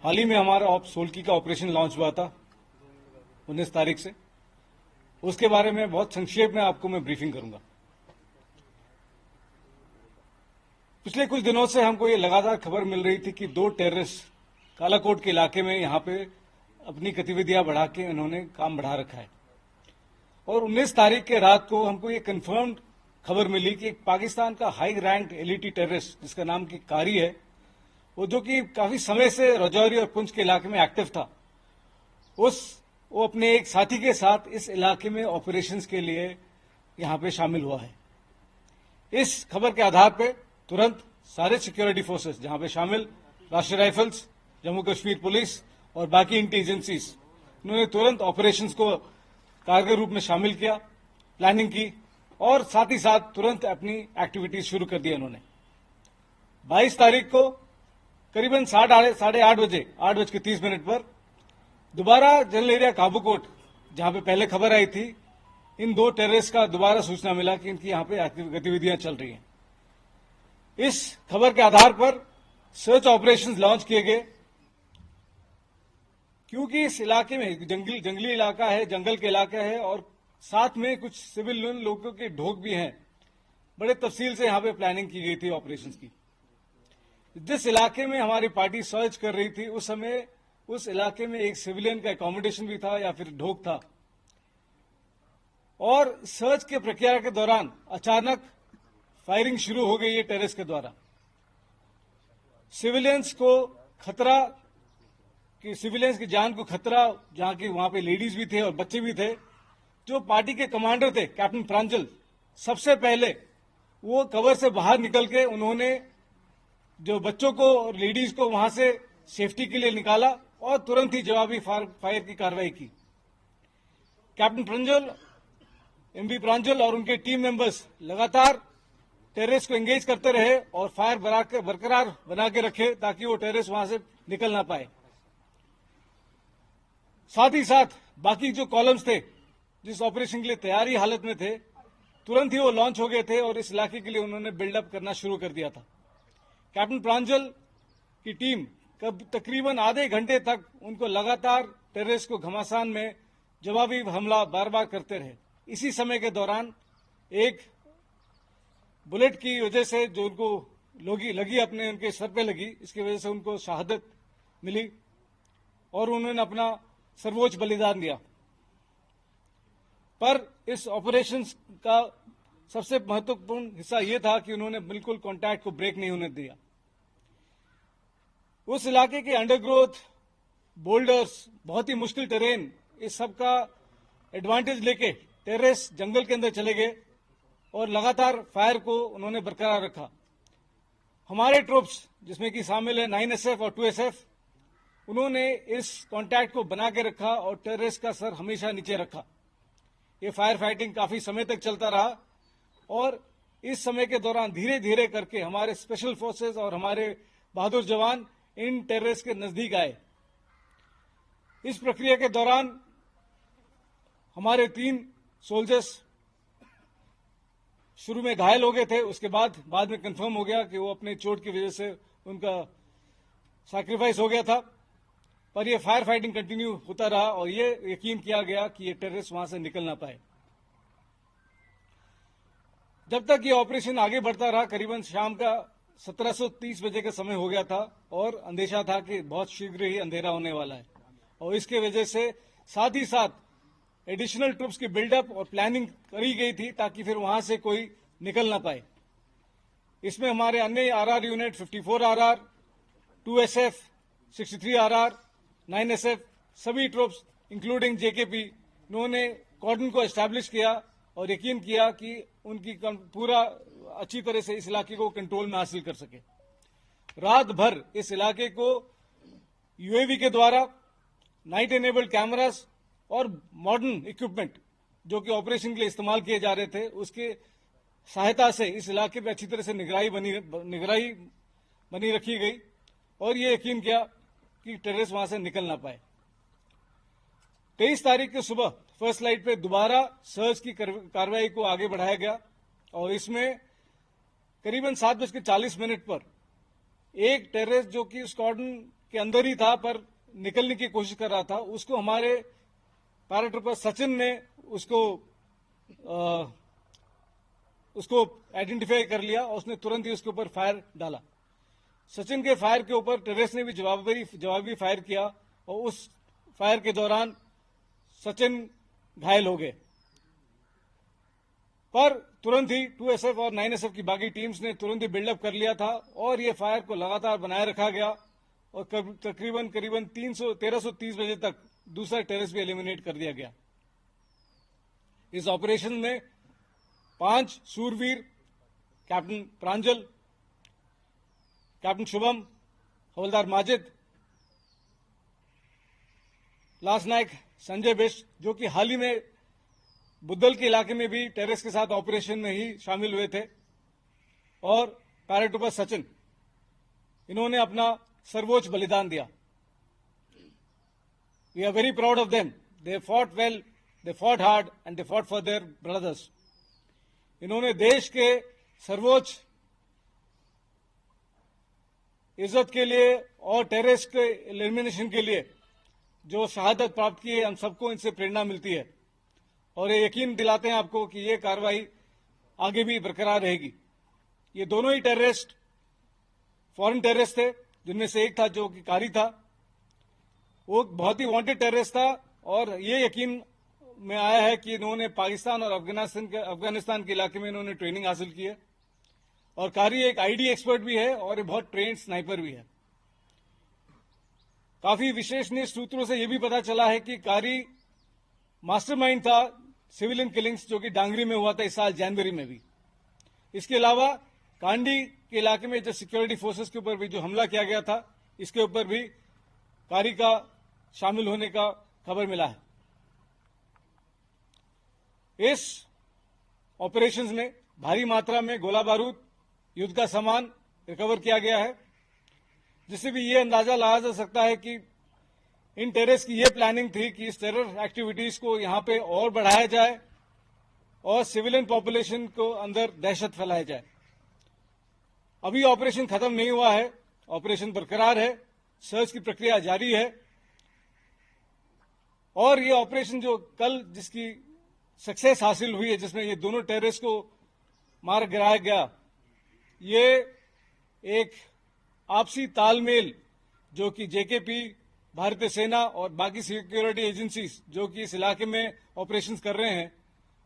हाल ही में हमारा सोल्की का ऑपरेशन लॉन्च हुआ था 19 तारीख से। उसके बारे में बहुत संक्षेप में आपको मैं ब्रीफिंग करूंगा। पिछले कुछ दिनों से हमको ये लगातार खबर मिल रही थी कि दो टेररिस्ट कालाकोट के इलाके में यहां पे अपनी गतिविधियां बढ़ा के इन्होंने काम बढ़ा रखा है। और 19 तारीख के रात को हमको ये कंफर्म्ड खबर मिली कि एक पाकिस्तान का हाई रैंक एलिटी टेररिस्ट जिसका नाम की कारी है, वो जो कि काफी समय से राजौरी और पुंछ के इलाके में एक्टिव था, वो अपने एक साथी के साथ इस इलाके में ऑपरेशंस के लिए यहां पे शामिल हुआ है। इस खबर के आधार पे तुरंत सारे सिक्योरिटी फोर्सेस जहां पे शामिल राष्ट्रीय राइफल्स, जम्मू कश्मीर पुलिस और बाकी इंटेलिजेंसीज, उन्होंने तुरंत ऑपरेशंस को कारगर रूप में शामिल किया, प्लानिंग की और साथ ही साथ तुरंत अपनी एक्टिविटीज शुरू कर दी इन्होंने। 22 तारीख को करीबन 8:30 बजे 8:30 पर दोबारा जनरल एरिया काबूकोट, जहां पे पहले खबर आई थी, इन दो टेररिस्ट का दोबारा सूचना मिला कि इनकी यहां पे गतिविधियां चल रही हैं। इस खबर के आधार पर सर्च ऑपरेशंस लॉन्च किए गए, क्योंकि इस इलाके में जंगली इलाका है, जंगल के इलाका है और साथ में कुछ सिविल लोगों के ढोक भी हैं। बड़े तफसील से यहां पे प्लानिंग की गई थी ऑपरेशंस की। जिस इलाके में हमारी पार्टी सर्च कर रही थी, उस समय उस इलाके में एक सिविलियन का एकोमोडेशन भी था या फिर ढोक था। और सर्च के प्रक्रिया के दौरान अचानक फायरिंग शुरू हो गई है टेररिस्ट के द्वारा। सिविलियंस की जान को खतरा, जहां की वहां पे लेडीज भी थे और बच्चे भी थे। जो पार्टी के कमांडर थे कैप्टन प्रांजल, सबसे पहले वो कवर से बाहर निकल के उन्होंने जो बच्चों को और लेडीज को वहां से सेफ्टी के लिए निकाला और तुरंत ही जवाबी फायर की कार्रवाई की। कैप्टन प्रांजल, एमवी प्रांजल और उनके टीम मेंबर्स लगातार टेररिस्ट को एंगेज करते रहे और फायर बरकरार बना के रखे ताकि वो टेररिस्ट वहां से निकल ना पाए। साथ ही साथ बाकी जो कॉलम्स थे जिस ऑपरेशन के लिए तैयारी हालत में थे, तुरंत ही वो लॉन्च हो गए थे और इस इलाके के लिए उन्होंने बिल्डअप करना शुरू कर दिया था। कैप्टन प्रांजल की टीम तकरीबन आधे घंटे तक उनको लगातार टेररिस्ट को घमासान में जवाबी हमला बार बार करते रहे। इसी समय के दौरान एक बुलेट की वजह से जो उनको लगी अपने उनके सर पे लगी, इसकी वजह से उनको शहादत मिली और उन्होंने अपना सर्वोच्च बलिदान दिया। पर इस ऑपरेशन का सबसे महत्वपूर्ण हिस्सा यह था कि उन्होंने बिल्कुल कांटेक्ट को ब्रेक नहीं होने दिया। उस इलाके के अंडरग्रोथ, बोल्डर्स, बहुत ही मुश्किल टेरेन, इस सब का एडवांटेज लेके टेररिस्ट जंगल के अंदर चले गए और लगातार फायर को उन्होंने बरकरार रखा। हमारे ट्रूप्स, जिसमें कि शामिल है 9SF और 2SF, उन्होंने इस कांटेक्ट को बना के रखा और टेररिस्ट का सर हमेशा नीचे रखा। ये फायर फाइटिंग काफी समय तक चलता रहा और इस समय के दौरान धीरे धीरे करके हमारे स्पेशल फोर्सेस और हमारे बहादुर जवान इन टेररिस्ट के नजदीक आए। इस प्रक्रिया के दौरान हमारे 3 सोल्जर्स शुरू में घायल हो गए थे, उसके बाद में कंफर्म हो गया कि वो अपने चोट की वजह से उनका सैक्रिफाइस हो गया था। पर यह फायर फाइटिंग कंटिन्यू होता रहा और ये यकीन किया गया कि ये टेररिस्ट वहां से निकल ना पाए। जब तक ये ऑपरेशन आगे बढ़ता रहा, करीबन शाम का 17:30 बजे का समय हो गया था और अंदेशा था कि बहुत शीघ्र ही अंधेरा होने वाला है और इसके वजह से साथ ही साथ एडिशनल ट्रूप्स की बिल्डअप और प्लानिंग करी गई थी ताकि फिर वहां से कोई निकल ना पाए। इसमें हमारे अन्य RR unit 54 RR, 2SF, 63 RR, 9SF, सभी ट्रूप्स इंक्लूडिंग जेकेपी, उन्होंने कॉर्डन को एस्टैब्लिश किया और यकीन किया कि उनकी पूरा अच्छी तरह से इस इलाके को कंट्रोल में हासिल कर सके। रात भर इस इलाके को यूएवी के द्वारा, नाइट एनेबल्ड कैमरास और मॉडर्न इक्विपमेंट जो कि ऑपरेशन के लिए इस्तेमाल किए जा रहे थे, उसके सहायता से इस इलाके पे अच्छी तरह से निगरानी बनी रखी गई और ये यकीन किया कि टेररिस्ट वहां से निकल ना पाए। 23 तारीख की सुबह फर्स्ट लाइट पे दोबारा सर्च की कार्रवाई को आगे बढ़ाया गया और इसमें करीबन 7:40 पर एक टेररिस्ट जो कि स्क्वाड्रन के अंदर ही था पर निकलने की कोशिश कर रहा था। उसको हमारे पैराट्रूपर सचिन ने उसको आइडेंटिफाई कर लिया और उसने तुरंत ही उसके ऊपर फायर डाला। सचिन के फायर के ऊपर टेररिस्ट ने भी जवाबी फायर किया और उस फायर के दौरान सचिन घायल हो गए। पर तुरंत ही 2SF और 9SF की बाकी टीम्स ने तुरंत ही बिल्डअप कर लिया था और ये फायर को लगातार बनाए रखा गया और तकरीबन 1330 बजे तक दूसरा टेररिस्ट भी एलिमिनेट कर दिया गया। इस ऑपरेशन में 5 शूरवीर, कैप्टन प्रांजल, कैप्टन शुभम, हवलदार माजिद, लांस नायक संजय बिष्ट, जो कि हाल ही में बुद्धल के इलाके में भी टेररिस्ट के साथ ऑपरेशन में ही शामिल हुए थे, और पैराट्रूपर सचिन, इन्होंने अपना सर्वोच्च बलिदान दिया। We are very proud of them. They fought well, they fought hard and they fought for their brothers. इन्होंने देश के सर्वोच्च इज्जत के लिए और टेररिस्ट के एलिमिनेशन के लिए जो शहादत प्राप्त की है, हम सबको इनसे प्रेरणा मिलती है और ये यकीन दिलाते हैं आपको कि ये कार्रवाई आगे भी बरकरार रहेगी। ये दोनों ही टेररिस्ट फॉरेन टेररिस्ट थे, जिनमें से एक था जो कि कारी था, वो बहुत ही वांटेड टेररिस्ट था और ये यकीन में आया है कि इन्होंने पाकिस्तान और अफगानिस्तान के इलाके में इन्होंने ट्रेनिंग हासिल की है और कारी एक आईडी एक्सपर्ट भी है और ये बहुत ट्रेन्ड स्नाइपर भी है। काफी विशेषनीय सूत्रों से यह भी पता चला है कि कारी मास्टरमाइंड था सिविलियन किलिंग्स जो कि डांगरी में हुआ था इस साल जनवरी में भी। इसके अलावा कांडी के इलाके में जो सिक्योरिटी फोर्सेस के ऊपर भी जो हमला किया गया था, इसके ऊपर भी कारी का शामिल होने का खबर मिला है। इस ऑपरेशंस में भारी मात्रा में गोला बारूद, युद्ध का सामान रिकवर किया गया है, जिससे भी ये अंदाजा लगाया जा सकता है कि इन टेररिस्ट की यह प्लानिंग थी कि इस टेरर एक्टिविटीज को यहां पे और बढ़ाया जाए और सिविलियन पॉपुलेशन को अंदर दहशत फैलाया जाए। अभी ऑपरेशन खत्म नहीं हुआ है, ऑपरेशन बरकरार है, सर्च की प्रक्रिया जारी है और ये ऑपरेशन जो कल जिसकी सक्सेस हासिल हुई है, जिसमें ये दोनों टेररिस्ट को मार गिराया गया, ये एक आपसी तालमेल जो कि जेकेपी, भारतीय सेना और बाकी सिक्योरिटी एजेंसीज जो कि इस इलाके में ऑपरेशंस कर रहे हैं,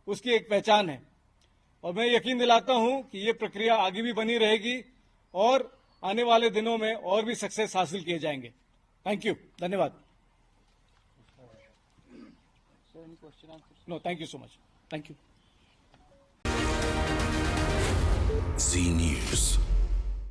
उसकी एक पहचान है और मैं यकीन दिलाता हूं कि ये प्रक्रिया आगे भी बनी रहेगी और आने वाले दिनों में और भी सक्सेस हासिल किए जाएंगे। थैंक यू, धन्यवाद। No, thank you so much, thank you. Z News.